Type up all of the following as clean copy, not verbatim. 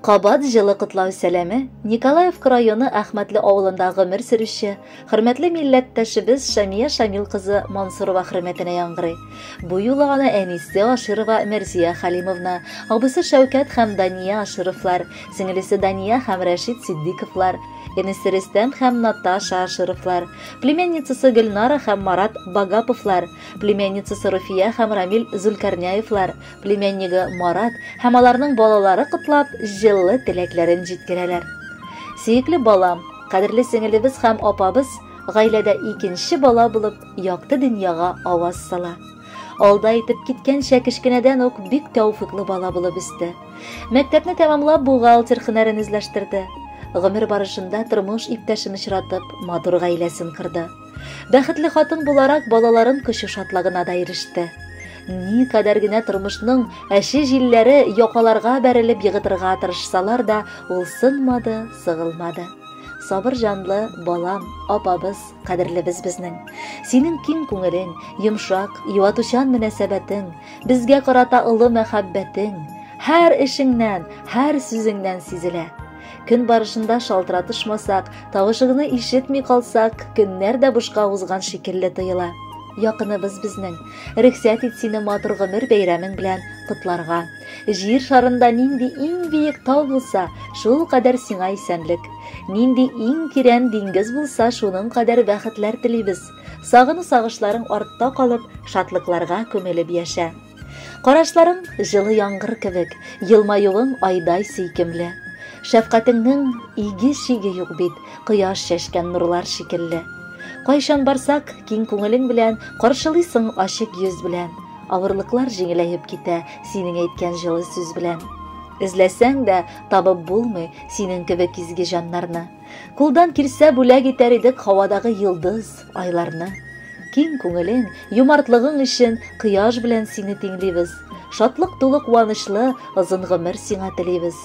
Кабат жылы кытлау сәләме Николаевка районы Әхмәтле авылында гомер сөрүче, хөрмәтле милләттәшебез Шамия Шамил кызы Мансурова хөрмәтенә яңгырый. Бу юлы аны әнисе Аширова Мәрзия Халимовна, абысы Шәүкәт һәм Дания Ашировлар, сеңлесе Дания һәм Рәшид Сиддиковлар, енесе Рөстәм һәм Наташа Ашировлар, племянницасы Гөлнара һәм Марат Багаповлар, племянницасы Руфия һәм Рамил Зулкарняевлар, племянниге Марат һәм аларның балалары кытлап жылы теләкләрен җиткерәләр. Сөекле балам, кадерле сеңелебез һәм апабыз гаиләдә икенче бала булып якты дөньяга аваз сала. Алда итеп киткәнчә кечкенәдән үк бик тәүфыйклы бала булып үсте. Мәктәпне тәмамлап бухгалтер һөнәрен үзләштерде. Гомер барышында тормыш иптәшен очратып, матур гаиләсен кырды. Бәхетле хатын буларак балаларын көчү шатлагына да иреште. Ни кадәр генә тормышның әше җилләре якаларга бәрелеп егытырга тырышсалар да, ул сынмады, сыгылмады. Сабыр җанлы балам, апабыз, кадерлебез безнең. Синең киң күңелең, йомшак, юатучан мөнәсәбәтең, безгә карата олы мәхәббәтең һәр эшеңнән, һәр сүзеңнән сизелә. Көн барышында шалтыратышмасак, тавышыгны ишетми калсак, көннәр дә бушка узган шикелле тоела. Якыныбыз безнең, рөхсәт ит сине матур гомер бәйрәмең белән котларга. Җир шарында нинди иң биек тау булса, шул кадәр сиңа исәнлек. Нинди иң тирән диңгез булса, шуның кадәр бәхетләр телибез. Сагыну-сагышларың артта калып, шатлыкларга күмелеп яшә. Карашларың җылы яңгыр кебек, елмаюың айдай сөйкемле. Шәфкатеңнең иге-шиге юк бит, кояш чәчкән нурлар шикелле. Кайчан барсак, киң күңелең белән, каршылыйсың ачык йөз белән. Авырлыклар җиңеләеп китә синең әйткән җылы сүз белән. Эзләсәң дә табып булмый синең кебек изге җаннарны. Кулдан килсә бүләк итәр идек һавадагы йылдыз, айларны. Киң күңелең, юмартлыгың өчен кояш белән сине тиңлибез. Шатлык тулы куанычлы озын гомер сиңа телибез.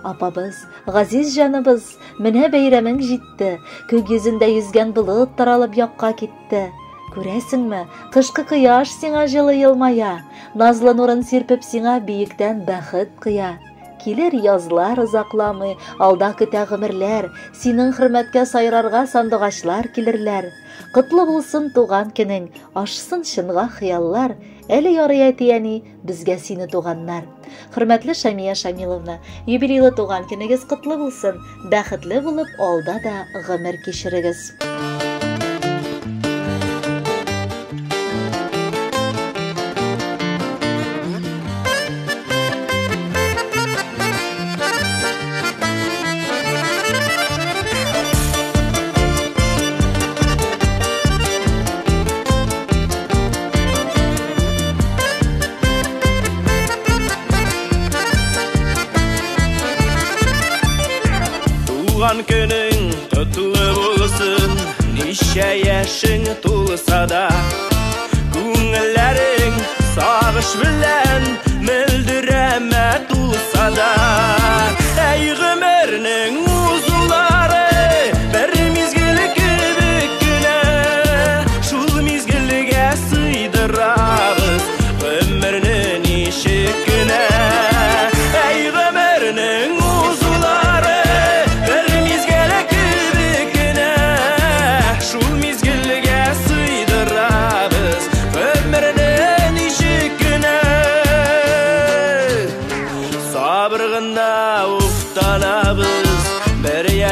Апабыз, газиз җаныбыз, менә бәйрәмең җитте. Күк йөзендә йөзгән болыт таралып якка китте. Күрәсеңме, кышкы кояш сиңа җылы елмая, назлы нурын сирпеп сиңа биектән бәхет кыя. Килер язлар озакламый, алда көтә гомерләр, синең хөрмәткә сайрарга сандугачлар килерләр. Котлы булсын туган көнең, ашсын чынга хыяллар, әле ярый әти-әни, безгә сине туганнар. Хөрмәтле Шамия Шамиловна, юбилейлы туган көнегез котлы булсын, бәхетле булып алда да гомер кичерегез. Туган көнең котлы булсын, ничә яшең тулса да, күңелләрең сагыш белән мөлдерәмә тулса да, әй гомернең узулары бер мизгел кебек кенә, шул мизгелгә сыйдырабыз гомерне ничек кенә, әй гомернең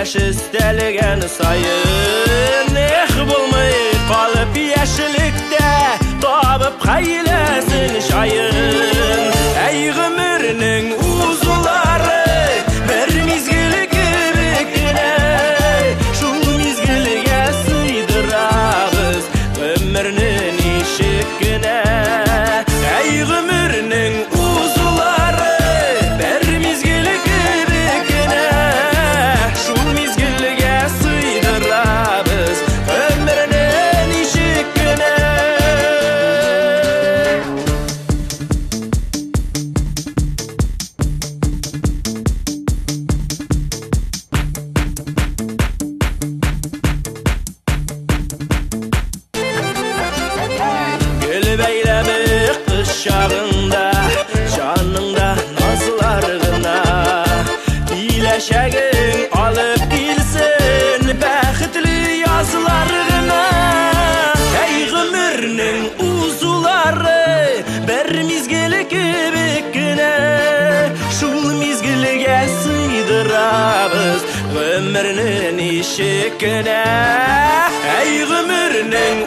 Üstəlgən sayın, bulmay qalıb yaşılıqda, tabıb xayləsin şayın. Əy gümürünün uzuları, bir mizgil kibikine, şul mizgilgə sıydırabız, gümürünün işikine. Əy gümürünün uzuları, bir mizgil kibikine, kebekine şul mizgilge sıydıramız ömrünün işikine ey ömrünün